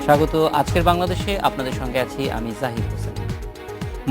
স্বাগত আজকের বাংলাদেশে। আপনাদের সঙ্গে আছি আমি জাহিদ হোসেন।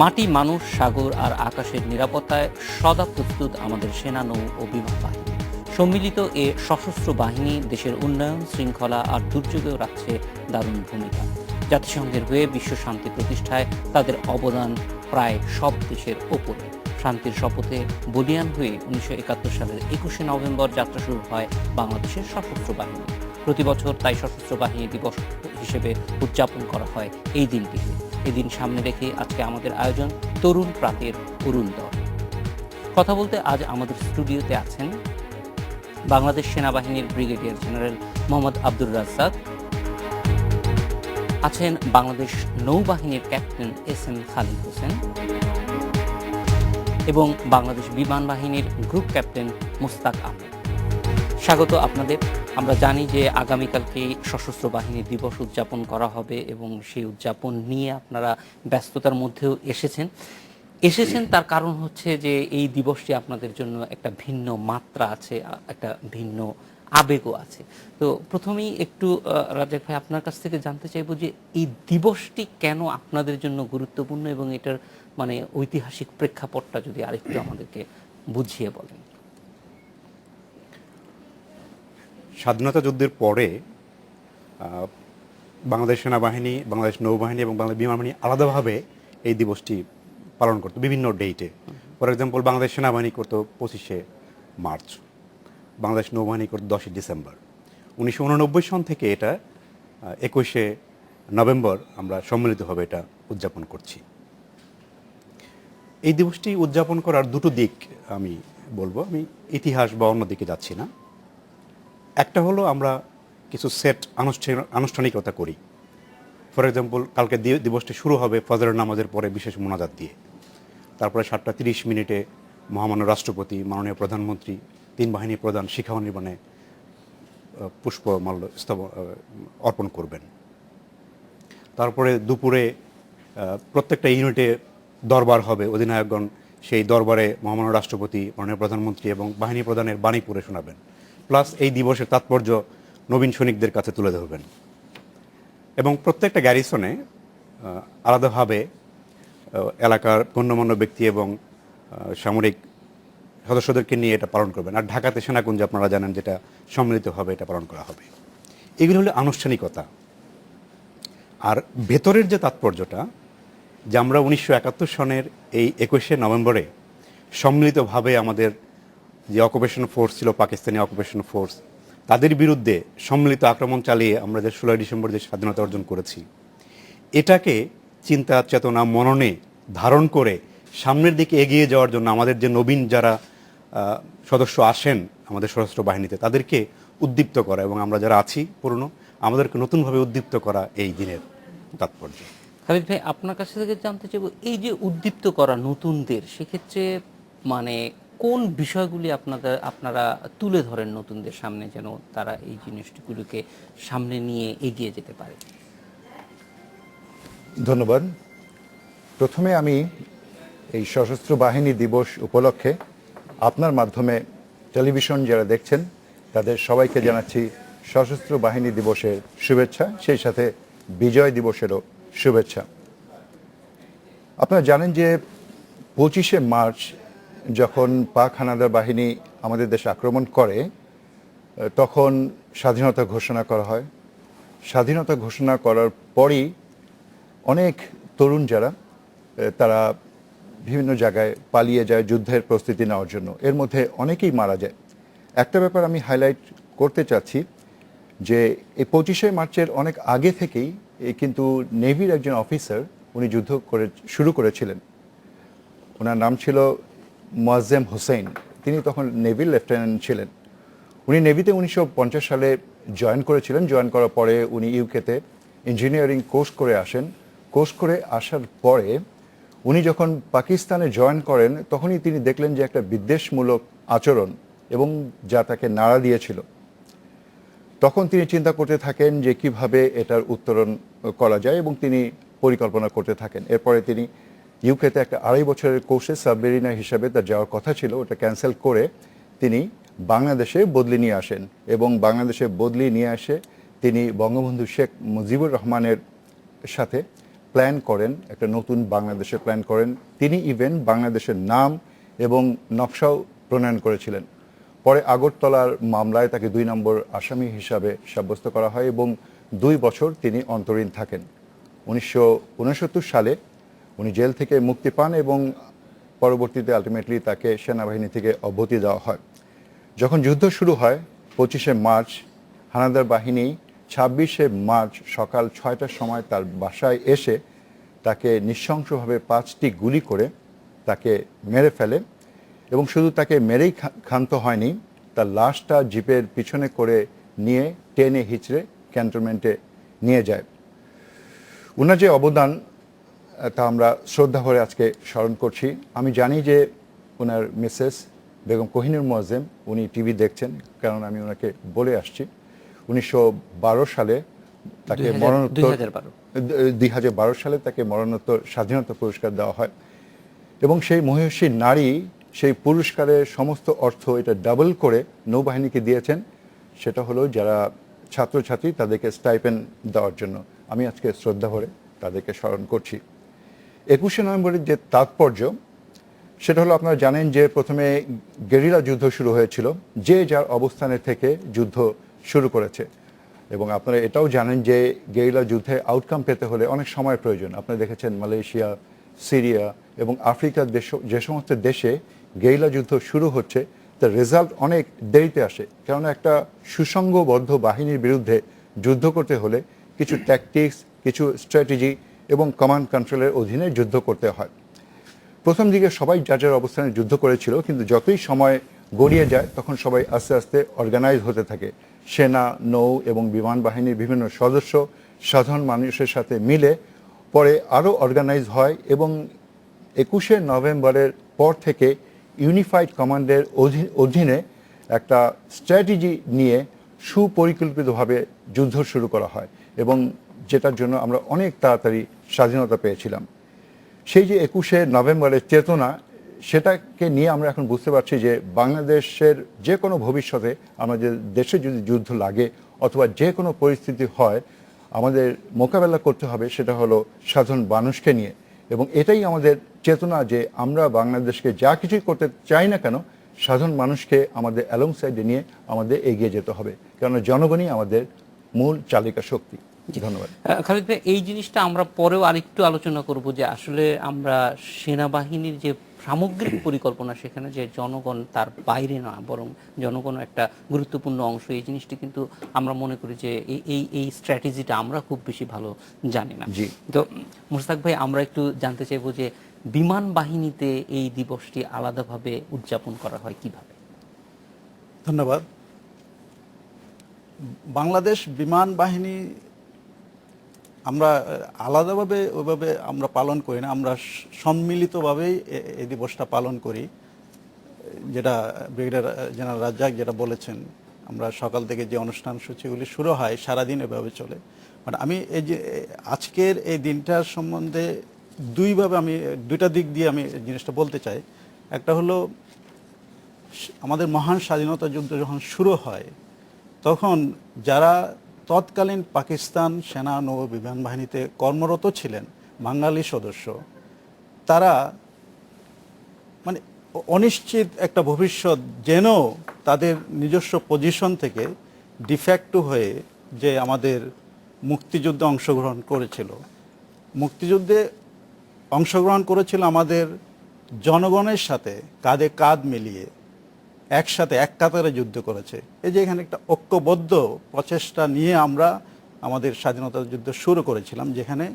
মাটি, মানুষ, সাগর আর আকাশের নিরাপত্তায় সদা প্রস্তুত আমাদের সেনা, নৌ ও বিমান বাহিনী। সম্মিলিত এ সশস্ত্র বাহিনী দেশের উন্নয়ন, শৃঙ্খলা আর দুর্যোগেও রাখছে দারুণ ভূমিকা। জাতিসংঘের হয়ে বিশ্ব শান্তি প্রতিষ্ঠায় তাদের অবদান প্রায় সব দেশের ওপরে। শান্তির শপথে বলিয়ান হয়ে 1971 সালের 21শে নভেম্বর যাত্রা শুরু হয় বাংলাদেশের সশস্ত্র বাহিনী। প্রতি বছর তাই সশস্ত্র বাহিনী দিবস হিসেবে উদযাপন করা হয় এই দিনটিতে। এদিন সামনে রেখে আজকে আমাদের আয়োজন তরুণ প্রাতের অরুণোদয়। কথা বলতে আজ আমাদের স্টুডিওতে আছেন বাংলাদেশ সেনাবাহিনীর ব্রিগেডিয়ার জেনারেল মোহাম্মদ আব্দুর রাজ্জাক, আছেন বাংলাদেশ নৌবাহিনীর ক্যাপ্টেন এস.এম. খালিদ হোসেন এবং বাংলাদেশ বিমান বাহিনীর গ্রুপ ক্যাপ্টেন মুস্তাক আহমেদ। স্বাগত আপনাদের। আমরা জানি যে আগামীকালকে সশস্ত্র বাহিনী দিবস উদযাপন করা হবে এবং সেই উদযাপন নিয়ে আপনারা ব্যস্ততার মধ্যেও এসেছেন তার কারণ হচ্ছে যে এই দিবসটি আপনাদের জন্য একটা ভিন্ন মাত্রা আছে, একটা ভিন্ন আবেগও আছে। তো প্রথমেই একটু রাজ্জাক ভাই আপনার কাছ থেকে জানতে চাইবো যে এই দিবসটি কেন আপনাদের জন্য গুরুত্বপূর্ণ এবং এটার মানে ঐতিহাসিক প্রেক্ষাপটটা যদি আরেকটু আমাদেরকে বুঝিয়ে বলেন। স্বাধীনতা যুদ্ধের পরে বাংলাদেশ সেনাবাহিনী, বাংলাদেশ নৌবাহিনী এবং বাংলাদেশ বিমান বাহিনী আলাদাভাবে এই দিবসটি পালন করতো বিভিন্ন ডেটে। ফর এক্সাম্পল, বাংলাদেশ সেনাবাহিনী করতো 25শে মার্চ, বাংলাদেশ নৌবাহিনী করতো 10ই ডিসেম্বর। 1989 সন থেকে এটা 21শে নভেম্বর আমরা সম্মিলিতভাবে এটা উদযাপন করছি। এই দিবসটি উদযাপন করার দুটো দিক আমি বলবো, আমি ইতিহাস বা অন্য দিকে যাচ্ছি না। একটা হলো আমরা কিছু সেট আনুষ্ঠানিকতা করি। ফর এক্সাম্পল, কালকে দিবসটি শুরু হবে ফজরের নামাজের পরে বিশেষ মোনাজাত দিয়ে। তারপরে 7:30 মহামান্য রাষ্ট্রপতি, মাননীয় প্রধানমন্ত্রী, তিন বাহিনী প্রধান শিখা নির্মাণে পুষ্পমাল্য অর্পণ করবেন। তারপরে দুপুরে প্রত্যেকটা ইউনিটে দরবার হবে, অধিনায়কগণ সেই দরবারে মহামান্য রাষ্ট্রপতি, মাননীয় প্রধানমন্ত্রী এবং বাহিনী প্রধানের বাণী পড়ে শোনাবেন। প্লাস এই দিবসের তাৎপর্য নবীন সৈনিকদের কাছে তুলে ধরবেন। এবং প্রত্যেকটা গ্যারিসনে আলাদাভাবে এলাকার গণ্যমান্য ব্যক্তি এবং সামরিক সদস্যদেরকে নিয়ে এটা পালন করবেন। আর ঢাকাতে সেনাকুঞ্জে আপনারা জানেন যেটা সম্মিলিতভাবে এটা পালন করা হবে। এগুলো হলো আনুষ্ঠানিকতা। আর ভেতরের যে তাৎপর্যটা, যে আমরা 1971 সনের এই 21শে নভেম্বরে সম্মিলিতভাবে আমাদের যে অকুপেশন ফোর্স ছিল, পাকিস্তানি অকুপেশন ফোর্স, তাদের বিরুদ্ধে সম্মিলিত আক্রমণ চালিয়ে আমরা যে 16 ডিসেম্বর যে স্বাধীনতা অর্জন করেছি, এটাকে চিন্তা, চেতনা, মননে ধারণ করে সামনের দিকে এগিয়ে যাওয়ার জন্য আমাদের যে নবীন যারা সদস্য আসেন আমাদের সশস্ত্র বাহিনীতে, তাদেরকে উদ্দীপ্ত করা এবং আমরা যারা আছি পুরনো, আমাদেরকে নতুনভাবে উদ্দীপ্ত করা এই দিনের তাৎপর্য। খালিদ ভাই, আপনার কাছ থেকে জানতে চাইব, এই যে উদ্দীপ্ত করা নতুনদের, সেক্ষেত্রে মানে কোন বিষয়গুলি আপনারা তুলে ধরেন নতুনদের সামনে, যেন তারা এই জিনিসগুলোকে সামনে নিয়ে এগিয়ে যেতে পারে? ধন্যবাদ। প্রথমে আমি এই সশস্ত্র বাহিনী দিবস উপলক্ষে আপনার মাধ্যমে টেলিভিশন যারা দেখছেন তাদের সবাইকে জানাচ্ছি সশস্ত্র বাহিনী দিবসের শুভেচ্ছা, সেই সাথে বিজয় দিবসেরও শুভেচ্ছা। আপনারা জানেন যে 25শে মার্চ যখন পাক হানাদার বাহিনী আমাদের দেশে আক্রমণ করে, তখন স্বাধীনতা ঘোষণা করা হয়। স্বাধীনতা ঘোষণা করার পরই অনেক তরুণ যারা তারা বিভিন্ন জায়গায় পালিয়ে যায় যুদ্ধের প্রস্তুতি নেওয়ার জন্য। এর মধ্যে অনেকেই মারা যায়। একটা ব্যাপার আমি হাইলাইট করতে চাচ্ছি যে এই 25শে মার্চের অনেক আগে থেকেই কিন্তু নেভির একজন অফিসার উনি যুদ্ধ শুরু করেছিলেন। ওনার নাম ছিল মোয়াজ্জেম হোসেন। তিনি তখন নেভির লেফটেন্যান্ট ছিলেন। উনি নেভিতে 1950 সালে জয়েন করেছিলেন। জয়েন করার পরে উনি ইউকেতে ইঞ্জিনিয়ারিং কোর্স করে আসেন। কোর্স করে আসার পরে উনি যখন পাকিস্তানে জয়েন করেন, তখনই তিনি দেখলেন যে একটা বিদ্বেষমূলক আচরণ এবং যা তাকে নাড়া দিয়েছিল। তখন তিনি চিন্তা করতে থাকেন যে কিভাবে এটার উত্তরণ করা যায় এবং তিনি পরিকল্পনা করতে থাকেন। এরপরে তিনি ইউকেতে একটা 2.5 বছরের কোর্সে সাবমেরিনার হিসাবে তার যাওয়ার কথা ছিল, ওটা ক্যান্সেল করে তিনি বাংলাদেশে বদলি নিয়ে আসেন এবং বাংলাদেশে বদলি নিয়ে আসে তিনি বঙ্গবন্ধু শেখ মুজিবুর রহমানের সাথে প্ল্যান করেন, একটা নতুন বাংলাদেশের প্ল্যান করেন। তিনি ইভেন বাংলাদেশের নাম এবং নকশাও প্রণয়ন করেছিলেন। পরে আগরতলার মামলায় তাকে 2 নম্বর আসামি হিসাবে সাব্যস্ত করা হয় এবং 2 বছর তিনি অন্তরীণ থাকেন। 1969 সালে উনি জেল থেকে মুক্তি পান এবং পরবর্তীতে আলটিমেটলি তাকে সেনাবাহিনী থেকে অব্যাহতি দেওয়া হয়। যখন যুদ্ধ শুরু হয় 25শে মার্চ, হানাদার বাহিনী 26শে মার্চ সকাল 6টার সময় তার বাসায় এসে তাকে নৃশংসভাবে 5টি গুলি করে তাকে মেরে ফেলে এবং শুধু তাকে মেরেই ক্ষান্ত হয়নি, তার লাশটা জিপের পিছনে করে নিয়ে টেনে হিচড়ে ক্যান্টনমেন্টে নিয়ে যায়। ওনার যে অবদান তা আমরা শ্রদ্ধা ভরে আজকে স্মরণ করছি। আমি জানি যে ওনার মিসেস বেগম কোহিনুর মোয়াজ্জেম উনি টিভি দেখছেন, কারণ আমি ওনাকে বলে আসছি 1912 সালে তাকে মরণোত্তর 2012 সালে তাকে মরণোত্তর স্বাধীনতা পুরস্কার দেওয়া হয় এবং সেই মহিষী নারী সেই পুরস্কারের সমস্ত অর্থ এটা ডাবল করে নৌবাহিনীকে দিয়েছেন। সেটা হলো যারা ছাত্রছাত্রী তাদেরকে স্টাইপেন্ড দেওয়ার জন্য। আমি আজকে শ্রদ্ধা ভরে তাদেরকে স্মরণ করছি। 21শে নভেম্বরের যে তাৎপর্য সেটা হলো, আপনারা জানেন যে প্রথমে গেরিলা যুদ্ধ শুরু হয়েছিল, যে যার অবস্থানে থেকে যুদ্ধ শুরু করেছে এবং আপনারা এটাও জানেন যে গেরিলা যুদ্ধে আউটকাম পেতে হলে অনেক সময় প্রয়োজন। আপনারা দেখেছেন মালয়েশিয়া, সিরিয়া এবং আফ্রিকার যে সমস্ত দেশে গেরিলা যুদ্ধ শুরু হচ্ছে তার রেজাল্ট অনেক দেরিতে আসে, কেননা একটা সুসংঘবদ্ধ বাহিনীর বিরুদ্ধে যুদ্ধ করতে হলে কিছু ট্যাকটিক্স, কিছু স্ট্র্যাটেজি এবং কমান্ড কন্ট্রোলের অধীনে যুদ্ধ করতে হয়। প্রথম দিকে সবাই যার যার অবস্থানে যুদ্ধ করেছিল, কিন্তু যতই সময় গড়িয়ে যায় তখন সবাই আস্তে আস্তে অর্গানাইজ হতে থাকে। সেনা, নৌ এবং বিমান বাহিনীর বিভিন্ন সদস্য সাধারণ মানুষের সাথে মিলে পরে আরও অর্গানাইজ হয় এবং 21শে নভেম্বরের পর থেকে ইউনিফাইড কমান্ডের অধীনে একটা স্ট্র্যাটেজি নিয়ে সুপরিকল্পিতভাবে যুদ্ধ শুরু করা হয় এবং যেটার জন্য আমরা অনেক তাড়াতাড়ি স্বাধীনতা পেয়েছিলাম। সেই যে 21শে নভেম্বরের চেতনা, সেটাকে নিয়ে আমরা এখন বুঝতে পারছি যে বাংলাদেশের যে কোনো ভবিষ্যতে আমাদের দেশে যদি যুদ্ধ লাগে অথবা যে কোনো পরিস্থিতি হয়, আমাদের মোকাবেলা করতে হবে সেটা হলো সাধারণ মানুষকে নিয়ে। এবং এটাই আমাদের চেতনা যে আমরা বাংলাদেশকে যা কিছুই করতে চাই না কেন, সাধারণ মানুষকে আমাদের অ্যালং সাইডে নিয়ে আমাদের এগিয়ে যেতে হবে, কেননা জনগণই আমাদের মূল চালিকা শক্তি। ধন্যবাদ। খালিদ ভাই, এই জিনিসটা আমরা পরেও আরেকটু আলোচনা করব যে আসলে আমরা সেনাবাহিনীর যে সামগ্রিক পরিকল্পনা, সেখানে যে জনগণ তার বাইরে না বরং জনগণ একটা গুরুত্বপূর্ণ অংশ, এই জিনিসটি কিন্তু আমরা মনে করি যে এই স্ট্র্যাটেজিটা আমরা খুব বেশি ভালো জানি না। তো মুশতাক ভাই, আমরা একটু জানতে চাইবো যে বিমান বাহিনীতে এই দিবসটি আলাদাভাবে উদযাপন করা হয় কিভাবে? ধন্যবাদ। বাংলাদেশ বিমান বাহিনী আমরা আলাদাভাবে ওইভাবে আমরা পালন করি না, আমরা সম্মিলিতভাবেই এই দিবসটা পালন করি। যেটা ব্রিগেডিয়ার জেনারেল রাজ্জাক যেটা বলেছেন, আমরা সকাল থেকে যে অনুষ্ঠান সূচিগুলি শুরু হয় সারাদিন এভাবে চলে। মানে আমি এই যে আজকের এই দিনটার সম্বন্ধে আমি দুইটা দিক দিয়ে আমি জিনিসটা বলতে চাই। একটা হলো, আমাদের মহান স্বাধীনতা যুদ্ধ যখন শুরু হয় তখন যারা তৎকালীন পাকিস্তান সেনা নৌ বিমান বাহিনীতে কর্মরত ছিলেন বাঙালি সদস্য, তারা মানে অনিশ্চিত একটা ভবিষ্যৎ যেন তাদের নিজস্ব পজিশন থেকে ডিফ্যাক্টো হয়ে যে আমাদের মুক্তিযুদ্ধে অংশগ্রহণ করেছিল, মুক্তিযুদ্ধে অংশগ্রহণ করেছিল আমাদের জনগণের সাথে কাঁধে কাঁধ মিলিয়ে একসাথে এক কাতারে যুদ্ধ করেছে। এই যে এখানে একটা ঐক্যবদ্ধ প্রচেষ্টা নিয়ে আমরা আমাদের স্বাধীনতা যুদ্ধ শুরু করেছিলাম, যেখানে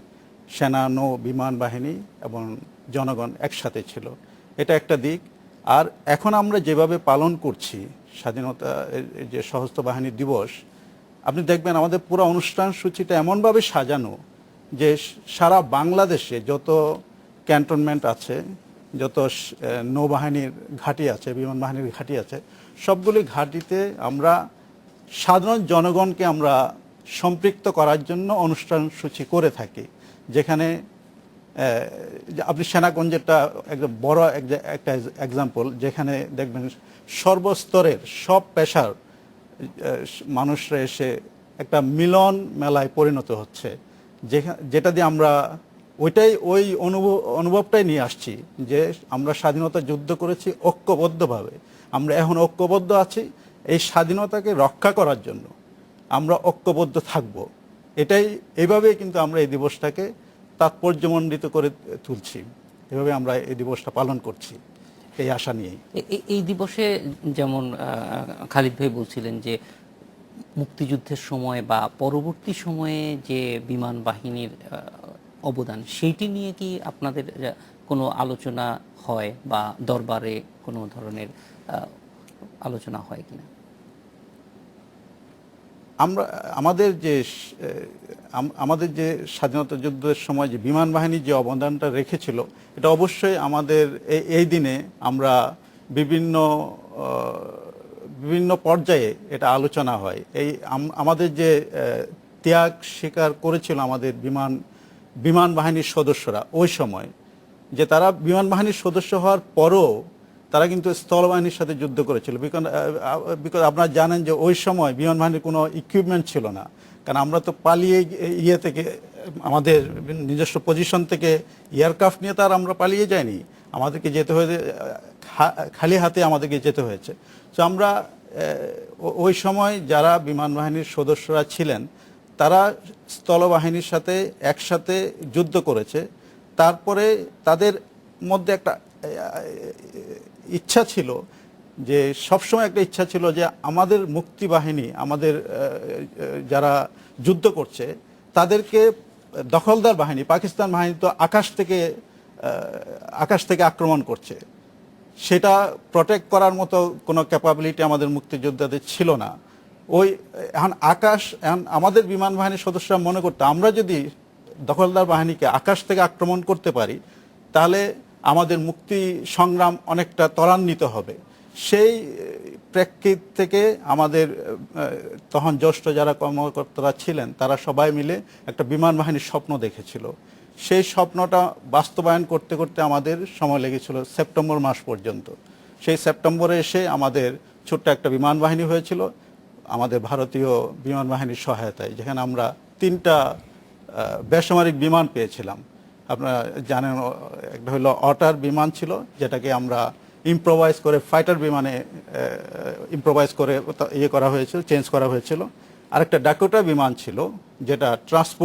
সেনা নৌ বিমান বাহিনী এবং জনগণ একসাথে ছিল। এটা একটা দিক। আর এখন আমরা যেভাবে পালন করছি স্বাধীনতা যে সশস্ত্র বাহিনী দিবস, আপনি দেখবেন আমাদের পুরো অনুষ্ঠান সূচিটা এমনভাবে সাজানো যে সারা বাংলাদেশে যত ক্যান্টনমেন্ট আছে, যত নৌবাহিনীর ঘাঁটি আছে, বিমান বাহিনীর ঘাঁটি আছে, সবগুলি ঘাঁটিতে আমরা সাধারণ জনগণকে আমরা সম্পৃক্ত করার জন্য অনুষ্ঠান সূচি করে থাকি। যেখানে আপনি সেনাগঞ্জেরটা একদম বড় একটা এক্সাম্পল, যেখানে দেখবেন সর্বস্তরের সব পেশার মানুষরা এসে একটা মিলন মেলায় পরিণত হচ্ছে, যেটা দিয়ে আমরা ওই অনুভবটাই নিয়ে আসছি যে আমরা স্বাধীনতা যুদ্ধ করেছি ঐক্যবদ্ধভাবে। আমরা এখন ঐক্যবদ্ধ আছি এই স্বাধীনতাকে রক্ষা করার জন্য, আমরা ঐক্যবদ্ধ থাকব। এইভাবেই কিন্তু আমরা এই দিবসটাকে তাৎপর্যমণ্ডিত করে তুলছি, এভাবে আমরা এই দিবসটা পালন করছি এই আশা নিয়েই। এই দিবসে যেমন খালিদ ভাই বলছিলেন যে মুক্তিযুদ্ধের সময় বা পরবর্তী সময়ে যে বিমান বাহিনীর অবদান, সেইটি নিয়ে কি আপনাদের কোনো আলোচনা হয় বা দরবারে কোনো ধরনের আলোচনা হয় কিনা? আমাদের যে স্বাধীনতা যুদ্ধের সময় যে বিমান বাহিনী যে অবদানটা রেখেছিল, এটা অবশ্যই আমাদের এই দিনে আমরা বিভিন্ন পর্যায়ে এটা আলোচনা হয়। আমাদের যে ত্যাগ স্বীকার করেছিল আমাদের বিমান বাহিনীর সদস্যরা ওই সময়, যে তারা বিমান বাহিনীর সদস্য হওয়ার পরও তারা কিন্তু স্থলবাহিনীর সাথে যুদ্ধ করেছিল। বিকজ আপনারা জানেন যে ওই সময় বিমান বাহিনীর কোনো ইকুইপমেন্ট ছিল না, কারণ আমরা তো পালিয়ে থেকে আমাদের নিজস্ব পজিশন থেকে এয়ারক্রাফট নিয়ে তার আমরা পালিয়ে যাইনি, আমাদেরকে যেতে হয়েছে খালি হাতে, আমাদেরকে যেতে হয়েছে। তো আমরা ওই সময় যারা বিমান বাহিনীর সদস্যরা ছিলেন তারা স্থলবাহিনীর সাথে একসাথে যুদ্ধ করেছে। তারপরে তাদের মধ্যে একটা ইচ্ছা ছিল, যে সবসময় একটা ইচ্ছা ছিল যে আমাদের মুক্তি বাহিনী, আমাদের যারা যুদ্ধ করছে তাদেরকে দখলদার বাহিনী, পাকিস্তান বাহিনী তো আকাশ থেকে আক্রমণ করছে, সেটা প্রোটেক্ট করার মতো কোনো ক্যাপাবিলিটি আমাদের মুক্তিযোদ্ধাদের ছিল না। এখন আমাদের বিমান বাহিনীর সদস্যরা মনে করতো আমরা যদি দখলদার বাহিনীকে আকাশ থেকে আক্রমণ করতে পারি তাহলে আমাদের মুক্তি সংগ্রাম অনেকটা ত্বরান্বিত হবে। সেই প্রেক্ষিত থেকে আমাদের তখন জ্যেষ্ঠ যারা কর্মকর্তারা ছিলেন তারা সবাই মিলে একটা বিমান বাহিনীর স্বপ্ন দেখেছিল। সেই স্বপ্নটা বাস্তবায়ন করতে করতে আমাদের সময় লেগেছিল সেপ্টেম্বর মাস পর্যন্ত। সেই সেপ্টেম্বরে এসে আমাদের ছোট্ট একটা বিমান বাহিনী হয়েছিল আমাদের ভারতীয় বিমান বাহিনীর সহায়তায়, যেখানে আমরা 3টা বেসামরিক বিমান পেয়েছিলাম। আপনারা জানেন, একটা হলো অটার বিমান ছিল, যেটাকে আমরা ইম্প্রোভাইজ করে ফাইটার বিমানে ইম্প্রোভাইজ করে করা হয়েছিল, চেঞ্জ করা হয়েছিল। আরেকটা ডাকোটা বিমান ছিল, যেটা ট্রান্সপোর্ট